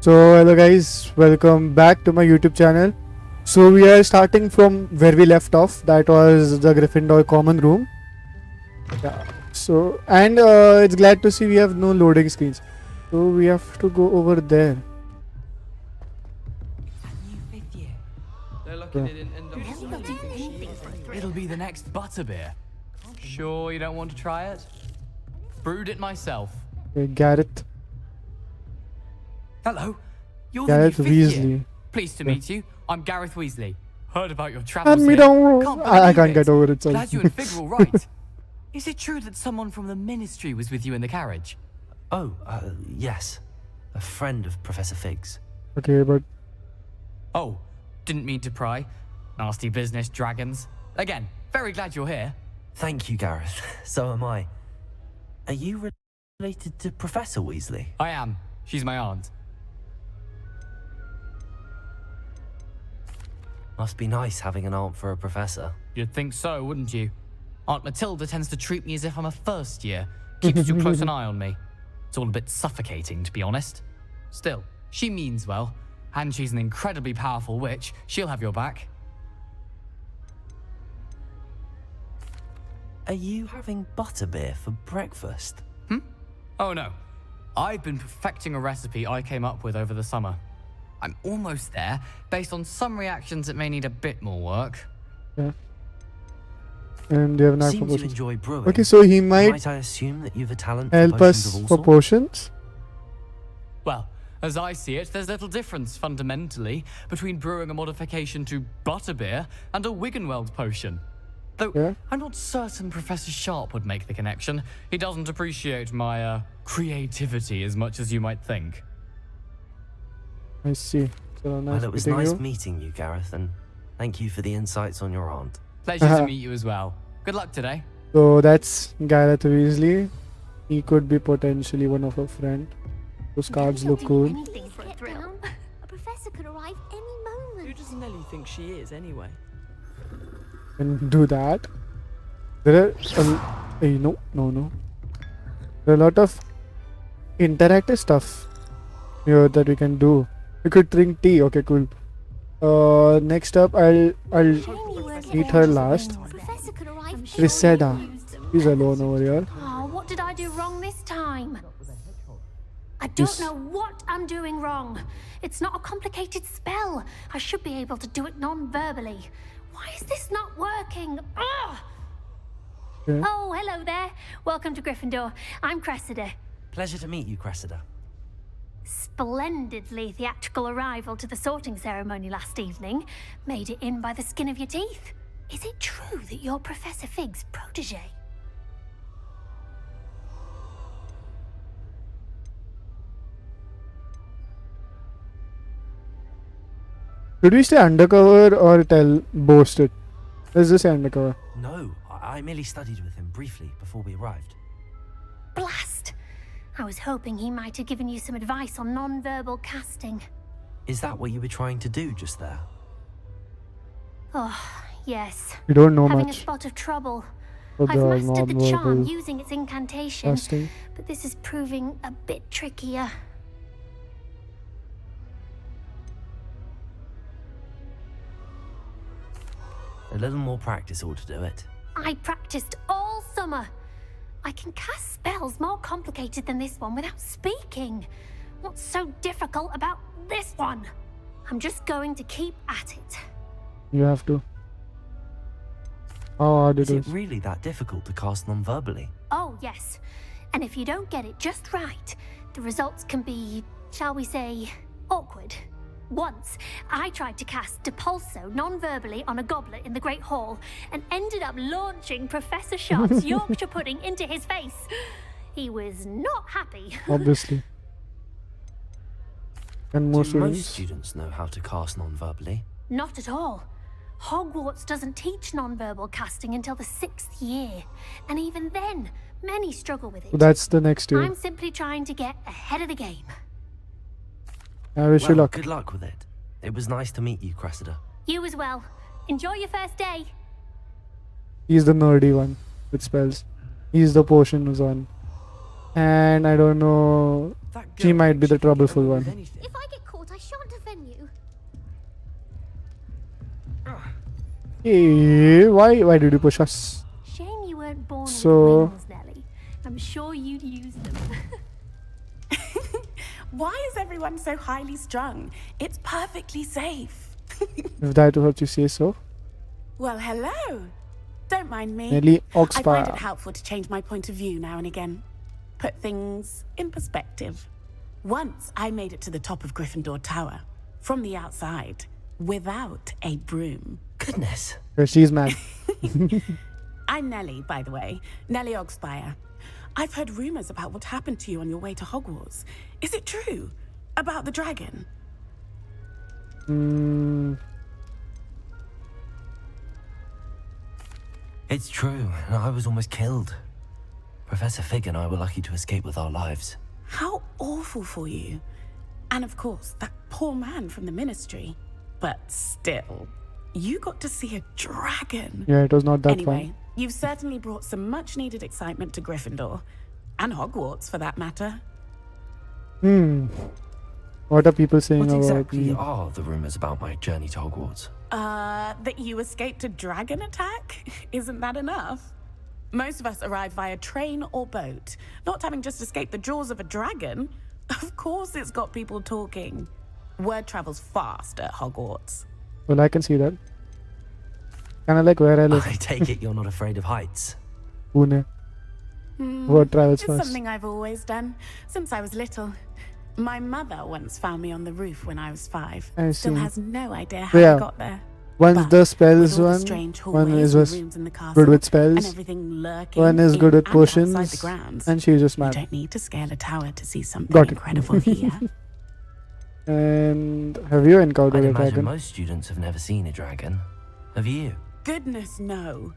So hello guys, welcome back to my YouTube channel. So we are starting from where we left off. That was the Gryffindor common room. Yeah. So and it's glad to see we have no loading screens. So we have to go over there. They're lucky they didn't end up. It'll be the next butterbeer. Sure you don't want to try it? Brewed it myself. Okay, Gareth. Hello. You're Gareth the new fifth year. Weasley. Pleased to meet you. I'm Gareth Weasley. Heard about your travels And me here. down. I can't get over it. Glad you and Fig are all right. Is it true that someone from the ministry was with you in the carriage? Oh, yes. A friend of Proffesor Fig's. Okay, but Oh, didn't mean to pry. Nasty business, dragons. Again, very glad you're here. Thank you, Gareth. So am I. Are you related to Proffesor Weasley? I am. She's my aunt. Must be nice having an aunt for a professor. You'd think so, wouldn't you? Aunt Matilda tends to treat me as if I'm a first year. Keeps too close an eye on me. It's all a bit suffocating, to be honest. Still, she means well, and she's an incredibly powerful witch. She'll have your back. Are you having butterbeer for breakfast? Oh no. I've been perfecting a recipe I came up with over the summer. I'm almost there, based on some reactions that may need a bit more work. yeah. And they have not Seem to potions. enjoy brewing. Okay, so he might Might I assume that you've a talent for help potions us of all for sorts? potions. Well, as I see it, there's little difference, fundamentally, between brewing a modification to butterbeer and a Wiggenweld potion. Though, Yeah. I'm not certain Professor Sharp would make the connection. He doesn't appreciate my, creativity as much as you might think. I see. So nice Well, it was meeting nice you. meeting you, Gareth, and thank you for the insights on your aunt. Pleasure to meet you as well. Good luck today. So that's Gareth Weasley. He could be potentially one of our friend. Those cards look cool. Anything for a thrill. A professor could arrive any moment. Who does Nelly think she is, anyway? And do that. There are no. There are a lot of interactive stuff here that we can do. We could drink tea. Okay, cool. Next up, I'll meet her last. Professor could arrive Cressida. She's alone over here. Oh, what did I do wrong this time? I don't know what I'm doing wrong. It's not a complicated spell. I should be able to do it non-verbally. Why is this not working? Ugh! Okay. Oh, hello there. Welcome to Gryffindor. I'm Cressida. Pleasure to meet you, Cressida. Splendidly theatrical arrival to the sorting ceremony last evening. Made it in by the skin of your teeth. Is it true that you're Professor Fig's protege? Should we stay undercover or boast it? Let's just say undercover. No, I merely studied with him briefly before we arrived. Blast! I was hoping he might have given you some advice on non-verbal casting. Is that what you were trying to do just there? Oh, yes. We don't know Having a much spot of trouble. for I've the mastered the charm non-verbal using its incantation, casting. but this is proving a bit trickier. A little more practice ought to do it. I practiced all summer. I can cast spells more complicated than this one without speaking. What's so difficult about this one? I'm just going to keep at it. You have to. How hard Is it it is. really that difficult to cast non-verbally? Oh, yes. And if you don't get it just right, the results can be, shall we say, awkward. Once, I tried to cast Depulso non-verbally on a goblet in the Great Hall and ended up launching Professor Sharp's Yorkshire pudding into his face. He was not happy. Obviously. And most Do most students. students know how to cast non-verbally? Not at all. Hogwarts doesn't teach non-verbal casting until the 6th year. And even then, many struggle with So it. that's the next year. I'm simply trying to get ahead of the game. I wish you Well, luck. good luck with it. It was nice to meet you, Cressida. You as well. Enjoy your first day. He's the nerdy one with spells. He's the potions one. And I don't know. That She girl might be thinks the she can get troubleful away one. with anything. If I get Hey, why did you push us? Shame you weren't born So- with wings, Nelly. I'm sure you'd use them. Why is everyone so highly strung? It's perfectly safe. If that what you say so. Well, hello. Don't mind me. Nelly I find Oxfire. it helpful to change my point of view now and again. Put things in perspective. Once I made it to the top of Gryffindor Tower, from the outside, without a broom. Goodness. She's mad. I'm Nelly, by the way. Nelly Ogspire. I've heard rumors about what happened to you on your way to Hogwarts. Is it true? About the dragon? It's true. I was almost killed. Professor Fig and I were lucky to escape with our lives. How awful for you. And of course, that poor man from the ministry. But still, you got to see a dragon. Yeah, it was not that Anyway, fun. you've certainly brought some much needed excitement to Gryffindor. And Hogwarts, for that matter. What are people saying What about exactly me? are the rumors about my journey to Hogwarts? That you escaped a dragon attack? Isn't that enough? Most of us arrive via train or boat. Not having just escaped the jaws of a dragon. Of course it's got people talking. Word travels fast at Hogwarts. Well, I can see that. Kind of like where I live. I take it you're not afraid of heights. Pune. Word travels It's fast. something I've always done, since I was little. My mother once found me on the roof when I was 5. I Still see. has no idea how Yeah. I got there. One But the spells with all the one. strange One hallways is and was rooms in the castle, good with and spells. everything lurking One is in good with and outside potions. the grounds. And she's just You mad. don't need to scale a tower to see something Got it. incredible here. And have you encountered I'd a imagine dragon? most students have never seen a dragon. Have you? Goodness, no.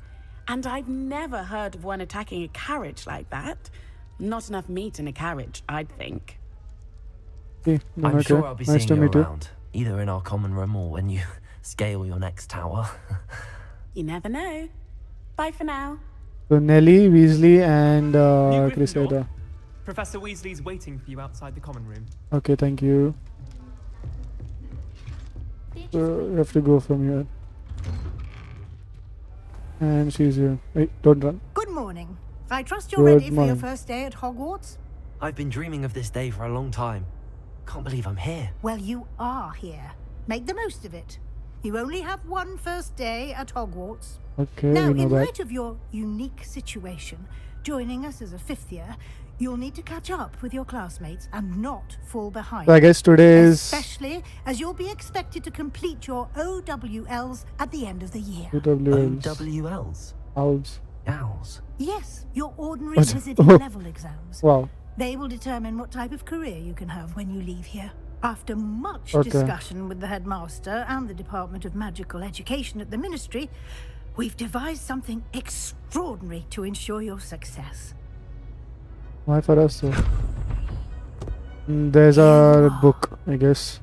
And I've never heard of one attacking a carriage like that. Not enough meat in a carriage, I'd think. Okay, then I'm okay. sure I'll be Nice seeing to you meet you. around, either in our common room or when you scale your next tower. You never know. Bye for now. So Nelly, Weasley, and New Gryffindor. Cressida. Professor Weasley's waiting for you outside the common room. Okay, thank you. So we have to go from here. And she's here. Wait, don't run. Good morning. I trust you're Good ready for your morning. first day at Hogwarts? I've been dreaming of this day for a long time. Can't believe I'm here. Well, you are here. Make the most of it. You only have one first day at Hogwarts. Okay, Now, we know in that. light of your unique situation, joining us as a 5th year, you'll need to catch up with your classmates and not fall behind. So I guess today is Especially as you'll be expected to complete your OWLs at the end of the year. UWLs. OWLs? Owls. Owls? Yes, your ordinary What's- visiting oh. level exams. Wow. They will determine what type of career you can have when you leave here. After much Okay. discussion with the headmaster and the Department of Magical Education at the Ministry, we've devised something extraordinary to ensure your success. Why for us though? There's a book, I guess.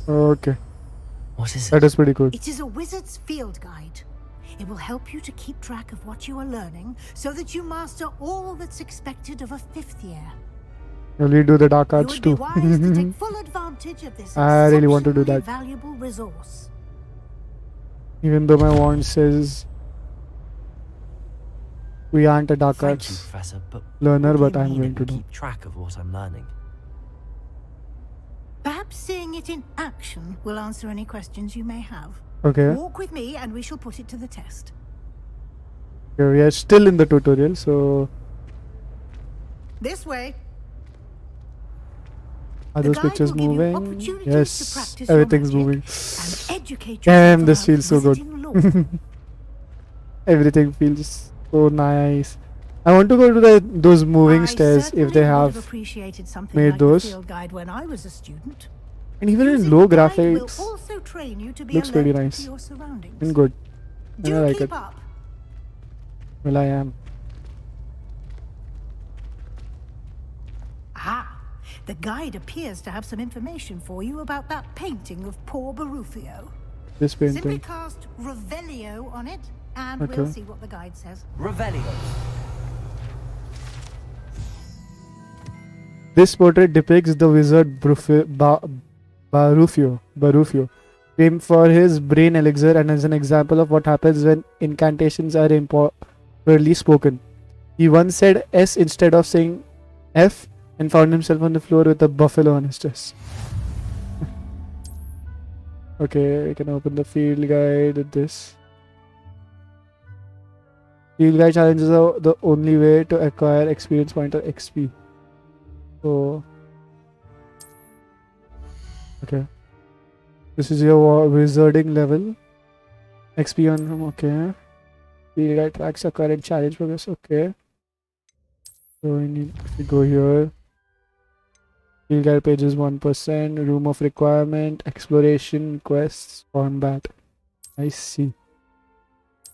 Okay, What is it? that is pretty good. It is a wizard's field guide. It will help you to keep track of what you are learning so that you master all that's expected of a 5th year. Only do the dark You arts would be too. wise to take full advantage of this I really want to do exceptionally that. valuable resource. Even though my wand says we aren't a dark Thank you, arts Professor, but learner, what but do you I'm mean going it to will do. keep track of what I'm learning. Perhaps seeing it in action will answer any questions you may have. Okay. Walk with me and we shall put it to the test. Okay, we are still in the tutorial, so This way. are The those guide pictures will give you moving? opportunities to Yes, practice your everything's magic moving. And educate Damn, yourself this about feels so good. visiting lore. Everything feels so nice. I want to go to those moving I stairs if certainly they would have. appreciated something made like those. the field guide when I was a student. And even in Using low the guide will graphics, also train you to be looks pretty alert nice. to your surroundings. and good. And I Do like keep it. up. Well, I am. Ah, the guide appears to have some information for you about that painting of poor Barufio. This Simply painting. cast Revelio on it, and Okay. we'll see what the guide says. Revelio. This portrait depicts the wizard Barufio, famed for his brain elixir and is an example of what happens when incantations are improperly spoken. He once said S instead of saying F and found himself on the floor with a buffalo on his chest. Okay, we can open the field guide with this. Field guide challenges are the only way to acquire experience point or XP. So, okay. This is your wizarding level. XP on from, okay. Field guide tracks your current challenge progress, okay. So we need to go here. Field guide pages 1%, room of requirement, exploration, quests, combat. I see.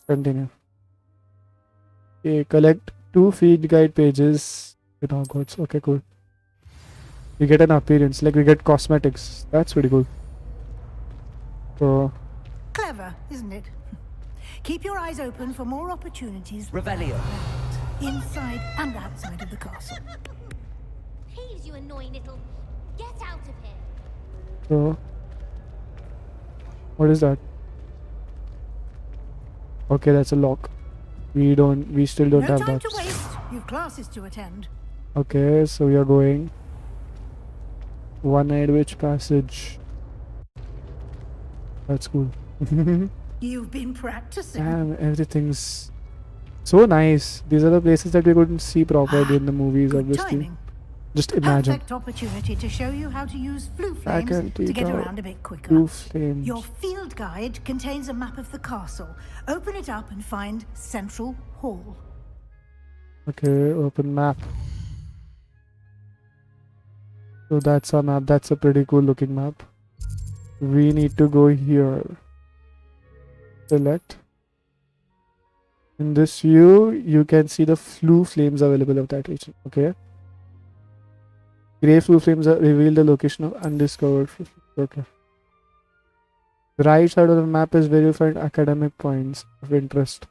Continue. Okay, collect 2 field guide pages in Hogwarts. Okay, cool. We get an appearance, like we get cosmetics. That's pretty cool. So, Clever, isn't it? Keep your eyes open for more opportunities Revelio. inside and outside of the castle. Please, you annoying little... Get out of here. so what is that? Okay, that's a lock. We still don't No have time that. to waste. You've classes to attend. Okay, so we are going one-eyed witch passage. That's cool. You've been practicing. Damn, everything's so nice. These are the places that we couldn't see properly in the movies, Good obviously. timing. Just imagine. Perfect opportunity to show you how to use flue flames Faculty to get tower. around a bit quicker. Blue flames. Your field guide contains a map of the castle. Open it up and find Central Hall. Okay, open map. So that's our map. That's a pretty cool looking map. We need to go here. Select. In this view, you can see the flue flames available of that region. Okay. Grey flue flames reveal the location of undiscovered flue flames. Okay. The right side of the map is where you find academic points of interest,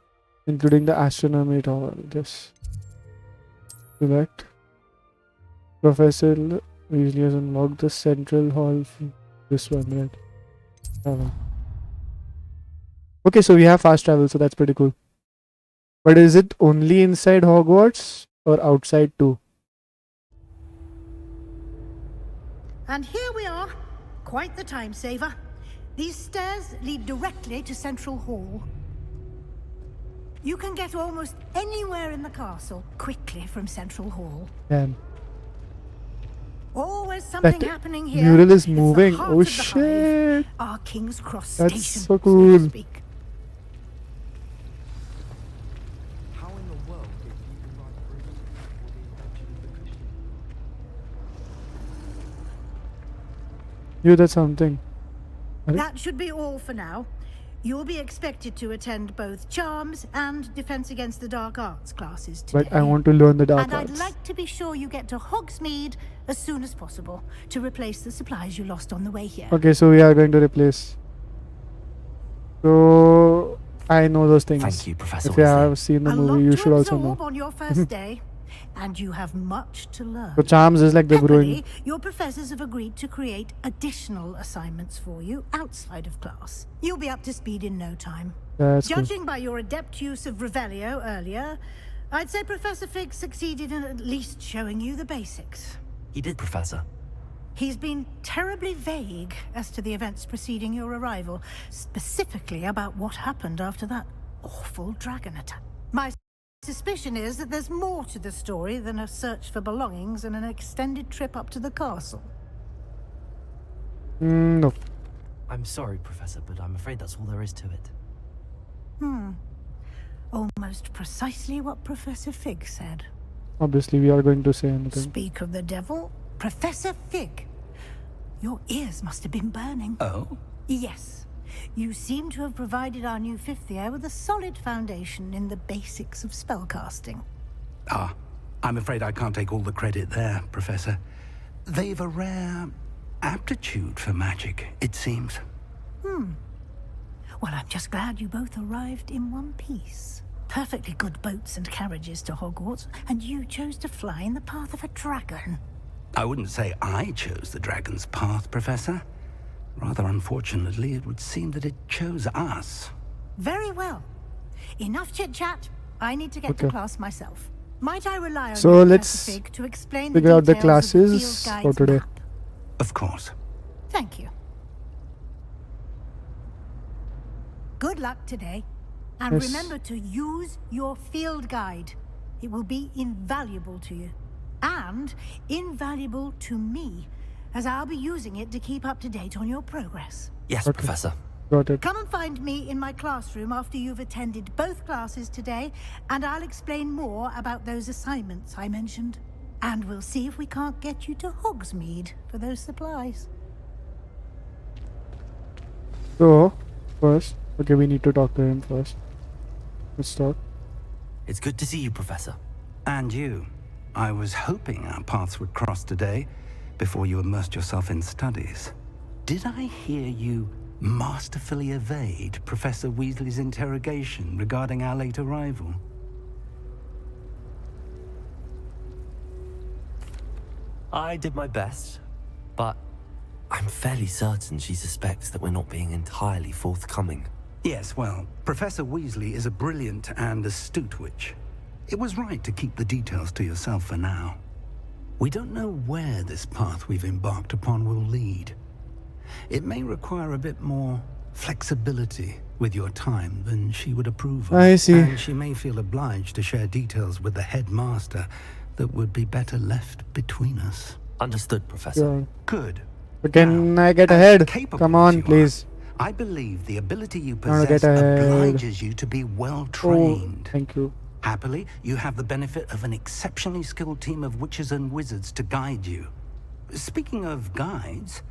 including the astronomy tower. This. Select. Professor Weasley has unlocked the central hall. This one, right? Travel. Okay, so we have fast travel, so that's pretty cool. But is it only inside Hogwarts or outside too? And here we are. Quite the time saver. These stairs lead directly to Central Hall. You can get almost anywhere in the castle quickly from Central Hall. Damn. Always something That happening here. mural is It's the moving. heart Oh of the hive, shit. our King's Cross That's station, so to cool. speak. How in the world did people write Brutus before the invention of the cushion? You did something. That should be all for now. You'll be expected to attend both Charms and Defense Against the Dark Arts classes today. But I want to learn the dark And arts. I'd like to be sure you get to Hogsmeade as soon as possible to replace the supplies you lost on the way here. Okay, so we are going to replace. So I know those things. Thank you, Professor If you Weasley. have seen the A movie, lot you to should also absorb know. on your first day, and you have much to learn. So Charms is like the brewing. Happily, your professors have agreed to create additional assignments for you outside of class. You'll be up to speed in no time. That's cool. Judging by your adept use of Revelio earlier, I'd say Professor Fig succeeded in at least showing you the basics. He did, Professor. He's been terribly vague as to the events preceding your arrival, specifically about what happened after that awful dragon attack. My suspicion is that there's more to the story than a search for belongings and an extended trip up to the castle. No. I'm sorry, Professor, but I'm afraid that's all there is to it. Almost precisely what Professor Fig said. Obviously, we are going to say anything. Speak of the devil, Professor Fig. Your ears must have been burning. Oh? Yes. You seem to have provided our new fifth year with a solid foundation in the basics of spellcasting. Ah, I'm afraid I can't take all the credit there, Professor. They've a rare aptitude for magic, it seems. Well, I'm just glad you both arrived in one piece. Perfectly good boats and carriages to Hogwarts, and you chose to fly in the path of a dragon. I wouldn't say I chose the dragon's path, Professor. Rather unfortunately, it would seem that it chose us. Very well. Enough chit-chat. I need to get to class myself. Might I rely on So you, let's Professor Fig, to explain figure out the details of the classes field for guide's today. map? Of course. Thank you. Good luck today. And Yes. remember to use your field guide. It will be invaluable to you. And invaluable to me, as I'll be using it to keep up to date on your progress. Yes, Okay. Professor. Got it. Come and find me in my classroom after you've attended both classes today, and I'll explain more about those assignments I mentioned. And we'll see if we can't get you to Hogsmeade for those supplies. So, first, okay, we need to talk to him first. Let's talk. It's good to see you, Professor. And you. I was hoping our paths would cross today before you immersed yourself in studies. Did I hear you masterfully evade Professor Weasley's interrogation regarding our late arrival? I did my best, but I'm fairly certain she suspects that we're not being entirely forthcoming. Yes, well, Professor Weasley is a brilliant and astute witch. It was right to keep the details to yourself for now. We don't know where this path we've embarked upon will lead. It may require a bit more flexibility with your time than she would approve of. I see. And she may feel obliged to share details with the headmaster that would be better left between us. Understood, Professor. Yeah. Good. But can Now, I get as ahead? capable Come as on, you are, please. I believe the ability you I wanna possess get ahead. obliges you to be well Oh, trained. thank you. Happily, you have the benefit of an exceptionally skilled team of witches and wizards to guide you. Speaking of guides,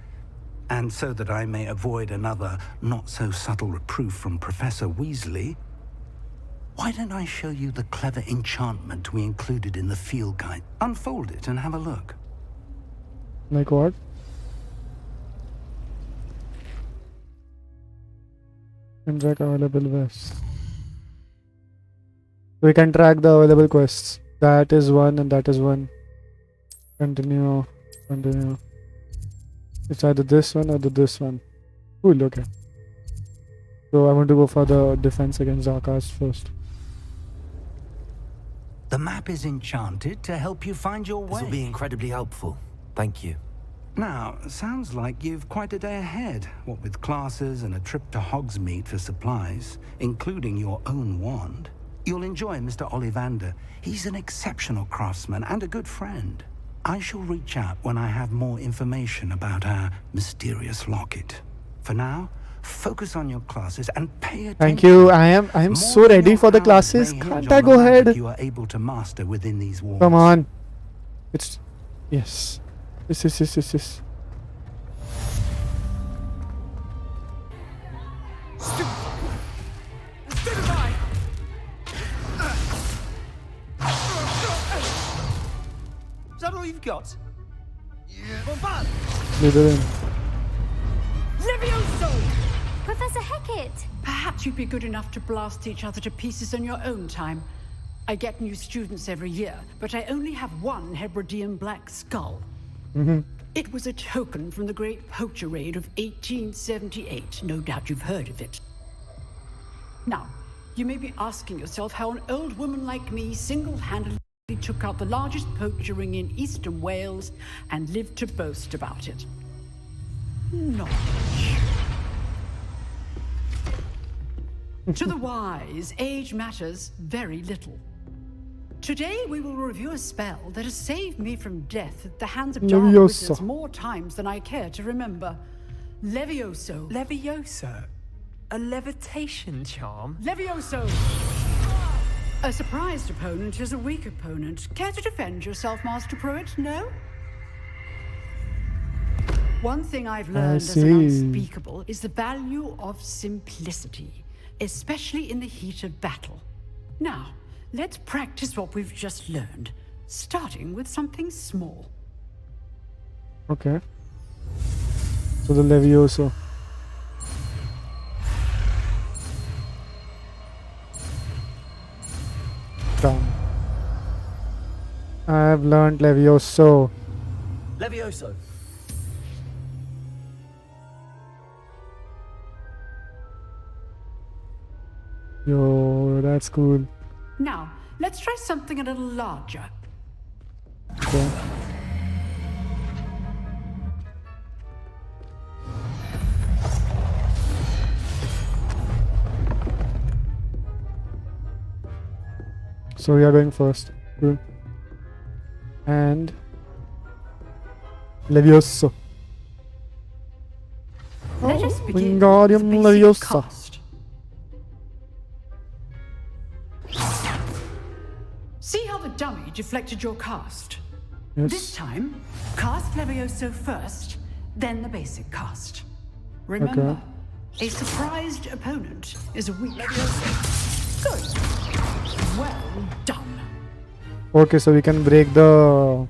and so that I may avoid another not-so-subtle reproof from Professor Weasley, why don't I show you the clever enchantment we included in the field guide? Unfold it and have a look. Like what? And track available quests. We can track the available quests. That is one and that is one. Continue. Continue. It's either this one or this one. Cool, okay. So I want to go for the defense against Zarkaz first. The map is enchanted to help you find your This way. will be incredibly helpful. Thank you. Now, sounds like you've quite a day ahead, what with classes and a trip to Hogsmeade for supplies, including your own wand. You'll enjoy Mr. Ollivander. He's an exceptional craftsman and a good friend. I shall reach out when I have more information about our mysterious locket. For now, focus on your classes and pay attention. Thank you. I am so More than ready your for the powers classes. may hinge Can't on I the go magic ahead? you are able to master within these walls. Come on. It's yes. Yes. Is that all you've got? Leader in. Levioso! Professor Hecat! Perhaps you'd be good enough to blast each other to pieces in your own time. I get new students every year, but I only have one Hebridean black skull. It was a token from the Great Poacher Raid of 1878. No doubt you've heard of it. Now, you may be asking yourself how an old woman like me single-handedly took out the largest poacher ring in eastern Wales and lived to boast about it. Knowledge. To the wise, age matters very little. Today we will review a spell that has saved me from death at the hands of dark Levioso. wizards more times than I care to remember. Levioso. Levioso? A levitation charm? Levioso! A surprised opponent is a weak opponent. Care to defend yourself, Master Pruitt? No? One thing I've learned as an see. unspeakable is the value of simplicity, especially in the heat of battle. Now, let's practice what we've just learned, starting with something small. Okay. So the Levioso. I've learned Levioso. Levioso. Yo, that's cool. Now, let's try something a little larger. Okay. So we are going first. Cool. And Levioso. Let us begin Wingardium with the basic Leviosa. cast. See how the dummy deflected your cast? Yes. This time, cast Levioso first, then the basic cast. Remember, a surprised opponent is a weak. Good. Well done. Okay, so we can break the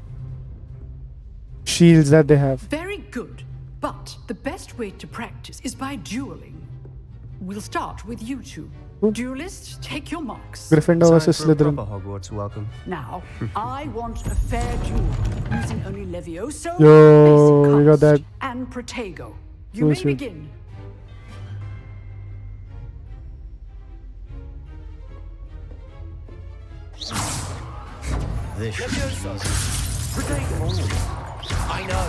shields that they have. Very good. But the best way to practice is by dueling. We'll start with you two. Duelists, take your marks. Gryffindor versus Time for a Slytherin. proper Hogwarts welcome. Now, I want a fair duel using only Levioso, Yo, basic we got cast, that. and Protego. You Cool, may sweet. begin. This Levioso. Protego. I know.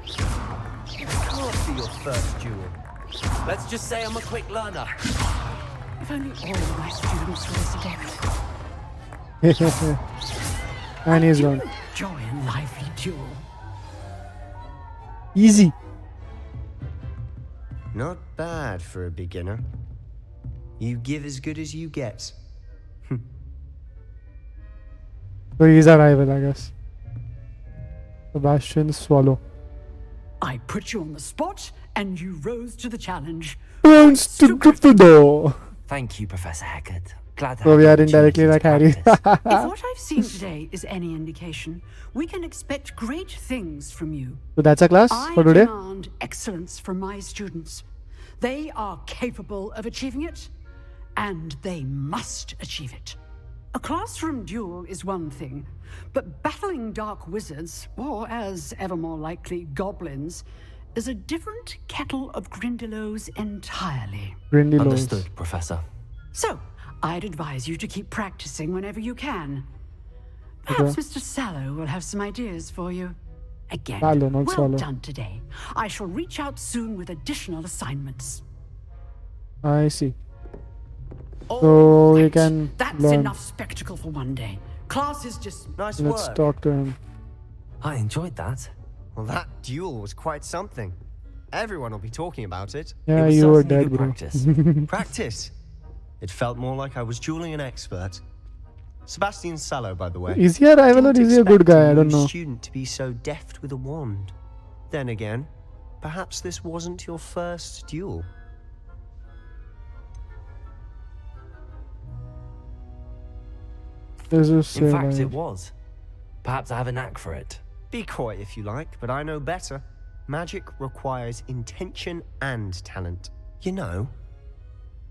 It can't be your first duel. Let's just say I'm a quick learner. If only all my students were as adept. And he's I do gone. enjoy a lively duel. Easy. not bad for a beginner. You give as good as you get. So he's a rival, I guess. Sebastian Swallow. I put you on the spot, and you rose to the challenge. Points to Gryffindor. Thank you, Professor Haggard. Glad to So have we the are indirectly like opportunity Harry. to practice. If what I've seen today is any indication, we can expect great things from you. So that's a class I for today. demand excellence from my students. They are capable of achieving it, and they must achieve it. A classroom duel is one thing, but battling dark wizards, or as ever more likely, goblins, is a different kettle of Grindylows entirely. Grindylows. Understood, Professor. So, I'd advise you to keep practicing whenever you can. Perhaps Mr. Sallow will have some ideas for you. Again, Sallow, not well Sallow. done today. I shall reach out soon with additional assignments. I see. So we can That's learn. enough spectacle for one day. Class is just... Nice Let's work. talk to him. I enjoyed that. Well, that duel was quite something. Everyone will be talking about it. Yeah, It was you were certainly dead, good bro. practice. Practice. It felt more like I was dueling an expert. Sebastian Sallow, by the way. Is he a rival or Didn't is he a good expect guy? I new don't know. Student to be so deft with a wand. Then again, perhaps this wasn't your first duel. This is In fact, it was. Perhaps I have a knack for it. Be coy if you like, but I know better. Magic requires intention and talent. You know,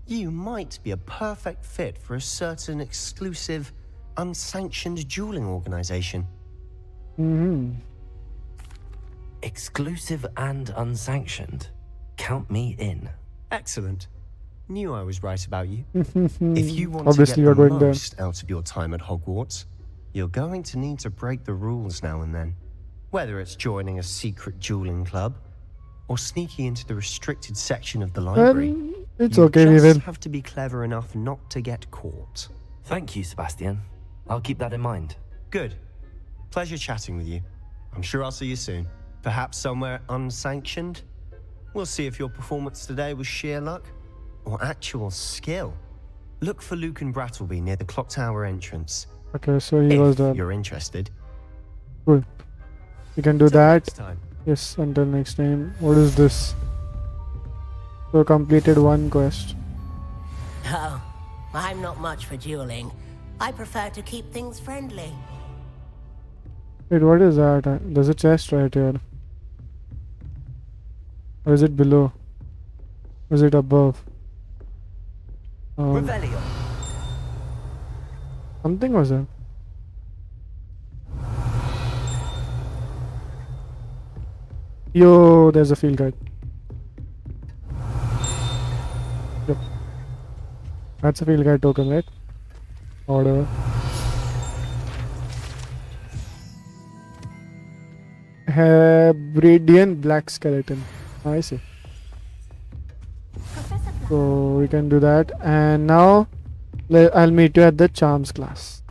you might be a perfect fit for a certain exclusive, unsanctioned dueling organization. Exclusive and unsanctioned. Count me in. Excellent. Knew I was right about you. If you want Obviously, to you're get the going there. most out of your time at Hogwarts, you're going to need to break the rules now and then. Whether it's joining a secret dueling club or sneaking into the restricted section of the library. Well, it's you okay, we just will. have to be clever enough not to get caught. Thank you, Sebastian. I'll keep that in mind. Good. Pleasure chatting with you. I'm sure I'll see you soon. Perhaps somewhere unsanctioned? We'll see if your performance today was sheer luck or actual skill. Look for Luke and Brattleby near the clock tower entrance. Okay, so he was If there. you're interested. Cool. We can do Till that. next time. Yes, until next time. What is this? So completed one quest. Oh, I'm not much for dueling. I prefer to keep things friendly. Wait, what is that? There's a chest right here. Or is it below? Or is it above? Revelio. Something was there. Yo, there's a field guide. Yep. That's a field guide token, right? Order. Hebridean black skeleton. I see. So we can do that. And now I'll meet you at the charms class.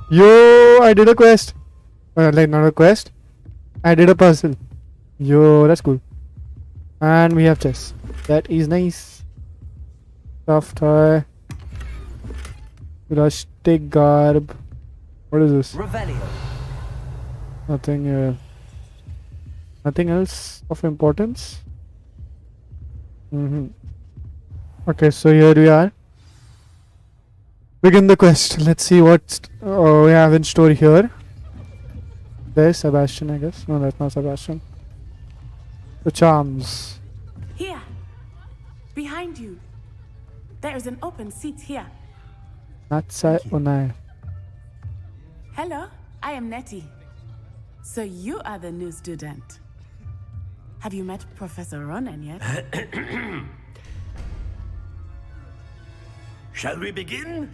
Yo, I did a quest. Like not a quest. I did a puzzle. Yo, that's cool. And we have chess. That is nice. Soft toy. Rustic garb. What is this? Revelio. Nothing. Nothing else of importance. Okay, so here we are. Begin the quest. Let's see what we have in store here. There's Sebastian, I guess. No, that's not Sebastian. The charms. Here. Behind you. There is an open seat here. Natsai Unai. Hello, I am Nettie. So you are the new student. Have you met Professor Ronan yet? Shall we begin?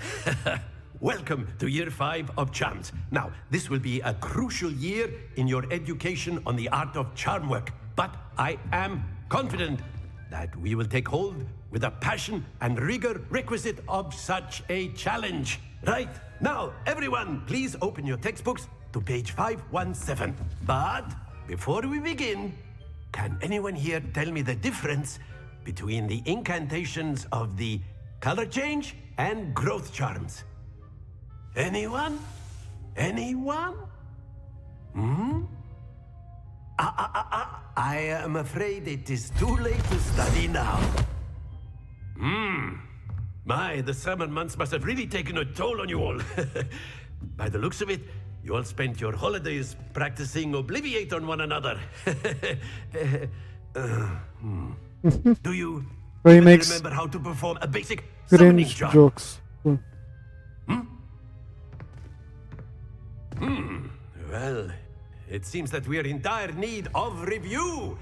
Welcome to Year 5 of Charms. Now, this will be a crucial year in your education on the art of charm work, but I am confident that we will take hold with the passion and rigor requisite of such a challenge. Right, now, everyone, please open your textbooks to page 517. But before we begin, can anyone here tell me the difference between the incantations of the color change and growth charms? Anyone? Anyone? I am afraid it is too late to study now. My, the summer months must have really taken a toll on you all. By the looks of it, you all spent your holidays practicing Obliviate on one another. Do you So he even makes remember how to perform a basic summoning cringe charm? jokes. Cool. Well, it seems that we are in dire need of review.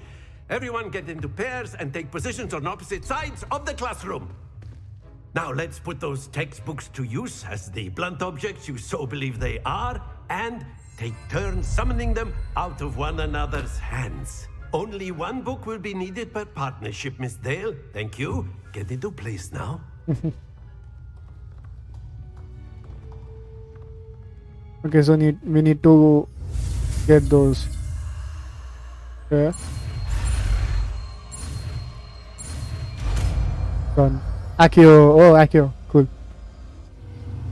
Everyone get into pairs and take positions on opposite sides of the classroom. Now let's put those textbooks to use as the blunt objects you so believe they are, and take turns summoning them out of one another's hands. Only one book will be needed per partnership, Miss Dale. Thank you. Get into place now. Okay, so we need to get those. Okay. Done. Accio. Oh, Accio. Cool.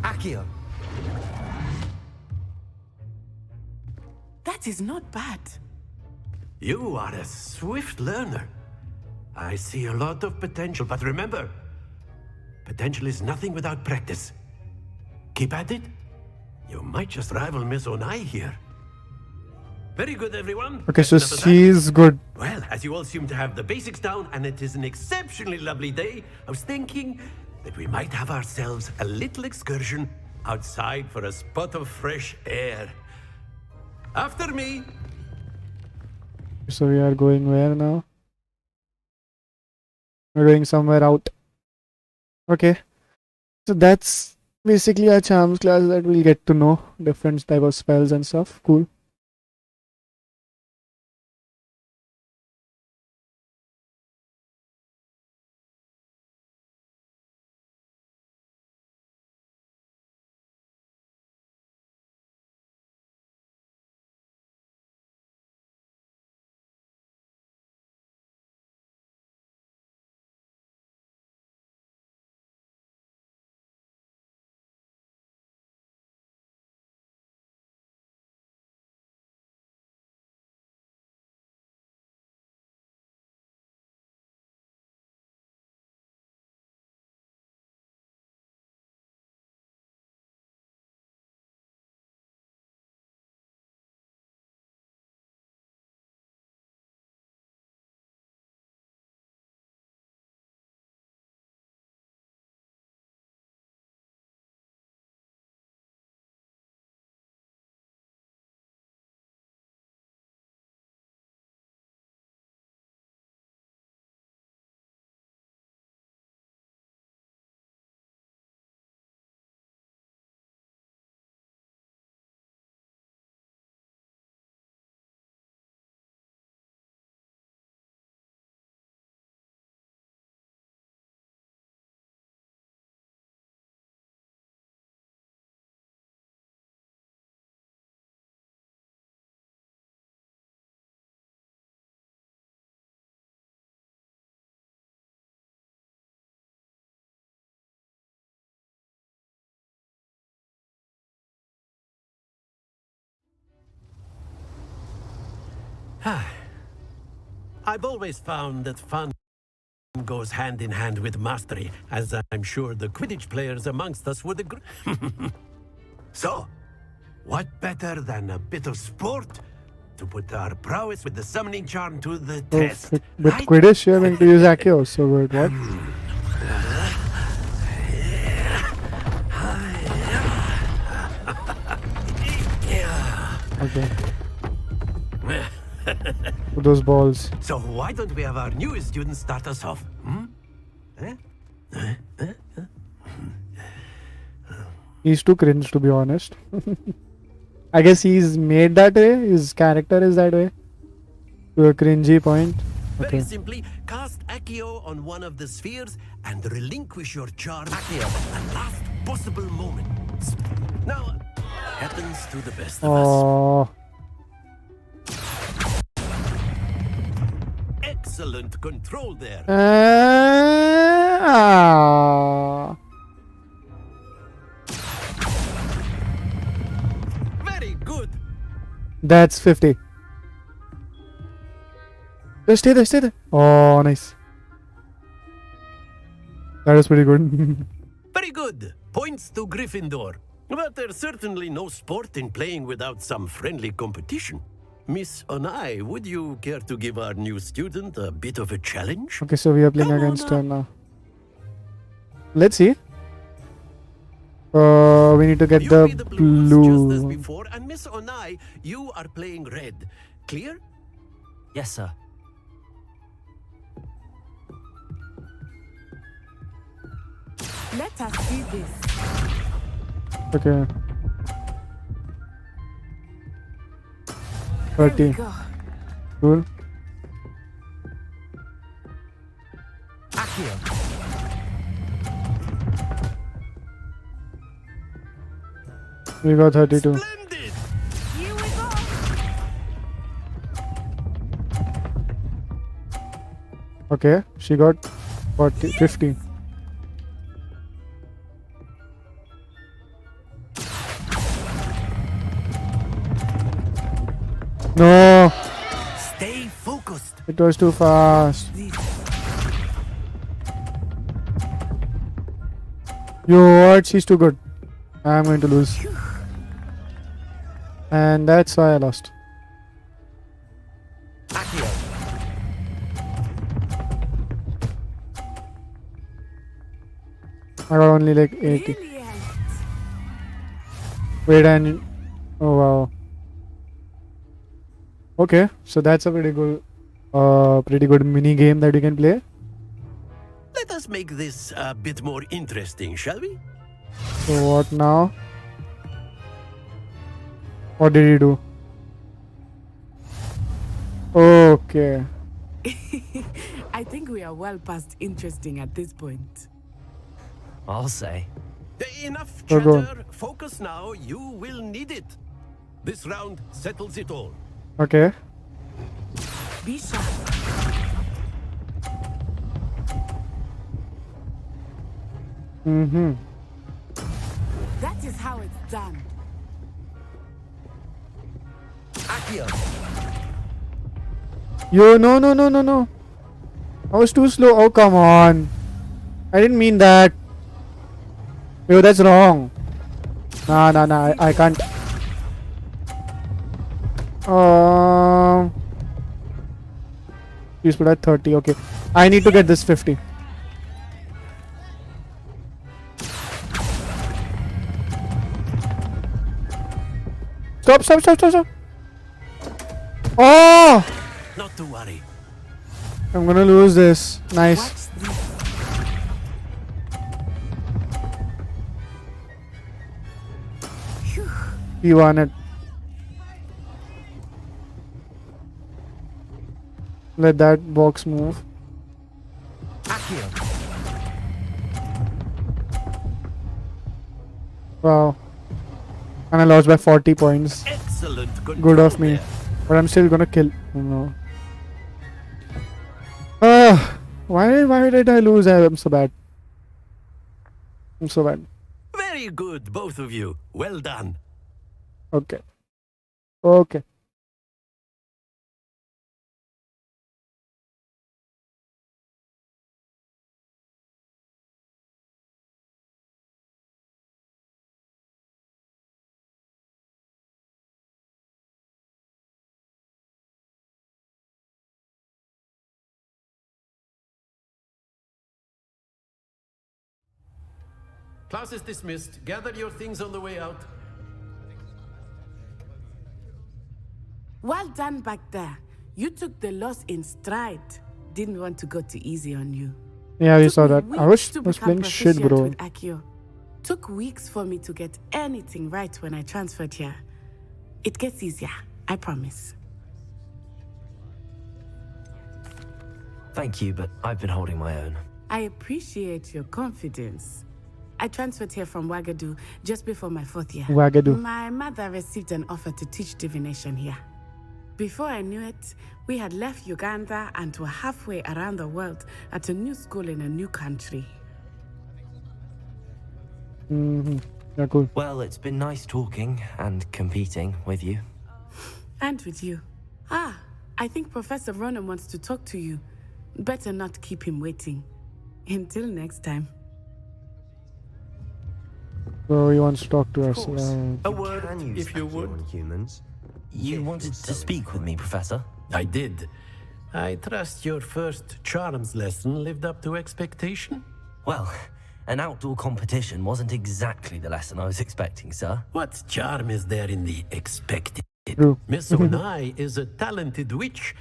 Accio. That is not bad. You are a swift learner. I see a lot of potential, but remember, potential is nothing without practice. Keep at it. You might just rival Miss Onai here. Very good, everyone. Okay, That's so enough of that. she's good. Well, as you all seem to have the basics down, and it is an exceptionally lovely day, I was thinking that we might have ourselves a little excursion outside for a spot of fresh air. After me. So we are going where now? We're going somewhere out. Okay. So that's basically our charms class that we'll get to know different type of spells and stuff. Cool. I've always found that fun goes hand in hand with mastery, as I'm sure the Quidditch players amongst us would agree. So, what better than a bit of sport to put our prowess with the summoning charm to the test? With right? Quidditch, you're going to use Accio. So good. What? Okay. Those balls. So why don't we have our newest student start us off? He's too cringe, to be honest. I guess he's made that way. His character is that way. To a cringy point. Very Okay. simply, cast Accio on one of the spheres and relinquish your charm Accio at the last possible moment. Now, happens to the best of us. Oh. Excellent control there. Very good. That's 50. Just stay there, stay there. Oh, nice. That was pretty good. Very good. Points to Gryffindor. But there's certainly no sport in playing without some friendly competition. Miss Onai, would you care to give our new student a bit of a challenge? Okay, so we are playing against her now. Let's see. We need to get the Just as blue. before, and Miss Onai, you are playing red. Clear? Yes, sir. Let us see this. Okay. 30. Go. Cool. Accio. We got 32. Splendid! Here we go. Okay, she got 40, 50. No, Stay focused. it was too fast. Yo, what? She's too good. I'm going to lose. And that's why I lost. Accio. I got only like 80. Brilliant. Wait, and oh wow. Okay, so that's a pretty good mini game that you can play. Let us make this a bit more interesting, shall we? So what now? What did he do? Okay. I think we are well past interesting at this point. I'll say. Enough Oh, go chatter. Focus now. You will need it. This round settles it all. Okay. Be sharp. Mm-hmm. That is how it's done. Accio. Yo, no. I was too slow. Oh, come on. I didn't mean that. Yo, that's wrong. Nah. I can't. Please put at 30. Okay. I need to get this 50. Stop. Oh! Not to worry. I'm gonna lose this. Nice. Watch this. He won it. Let that box move. Accio. Wow. And I lost by 40 points. Excellent control Good of me. there. But I'm still gonna kill. Oh, no. Why did I lose? I'm so bad. Very good, both of you. Well done. Okay. class is dismissed. Gather your things on the way out. Well done back there. You took the loss in stride. Didn't want to go too easy on you. Yeah, we Took saw me that. I weeks was to become playing shit, proficient bro. with Accio. Took weeks for me to get anything right when I transferred here. It gets easier, I promise. Thank you, but I've been holding my own. I appreciate your confidence. I transferred here from Wagadu just before my 4th year. Wagadu. My mother received an offer to teach divination here. Before I knew it, we had left Uganda and were halfway around the world at a new school in a new country. Yeah, cool. Well, it's been nice talking and competing with you. And with you. Ah, I think Professor Ronan wants to talk to you. Better not keep him waiting. Until next time. So he wants to talk to us. A word, if you would. Humans. You wanted to speak with me, Professor? I did. I trust your first charms lesson lived up to expectation? Well, an outdoor competition wasn't exactly the lesson I was expecting, sir. What charm is there in the expected? True. Miss Onai is a talented witch.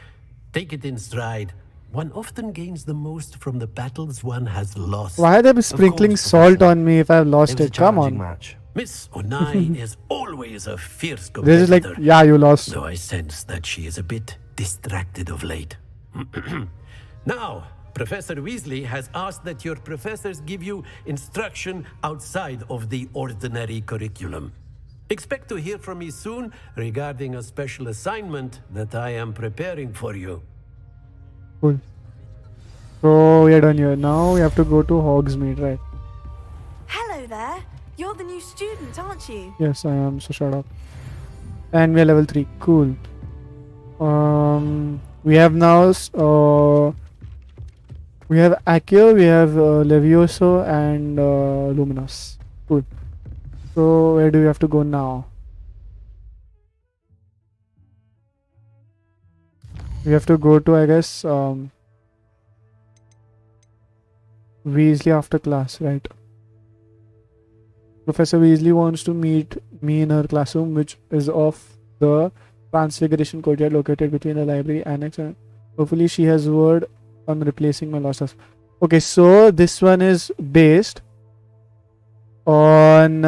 Take it in stride. One often gains the most from the battles one has lost. Why are they sprinkling salt on me if I've lost it? Come on. Match. Miss Onai is always a fierce This is competitor. like, yeah, you lost. Though I sense that she is a bit distracted of late. Now, Professor Weasley has asked that your professors give you instruction outside of the ordinary curriculum. Expect to hear from me soon regarding a special assignment that I am preparing for you. Cool. So we are done here. Now we have to go to Hogsmeade, right? Hello there. You're the new student, aren't you? Yes, I am. So shut up. And we are level 3. Cool. We have now we have Accio, we have Levioso and Luminous. Cool. So where do we have to go now? We have to go to, I guess, Weasley after class, right? Professor Weasley wants to meet me in her classroom, which is off the Transfiguration courtyard located between the library annex and hopefully she has word on replacing my lost stuff. Okay, so this one is based on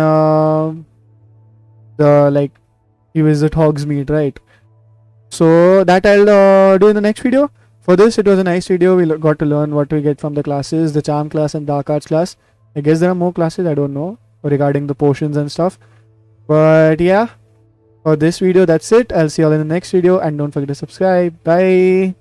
the like you visit Hogsmeade, right? So that I'll do in the next video. For this, it was a nice video. We got to learn what we get from the classes, the charm class and dark arts class. I guess there are more classes, I don't know, regarding the potions and stuff. But yeah, for this video, that's it. I'll see you all in the next video and don't forget to subscribe. Bye.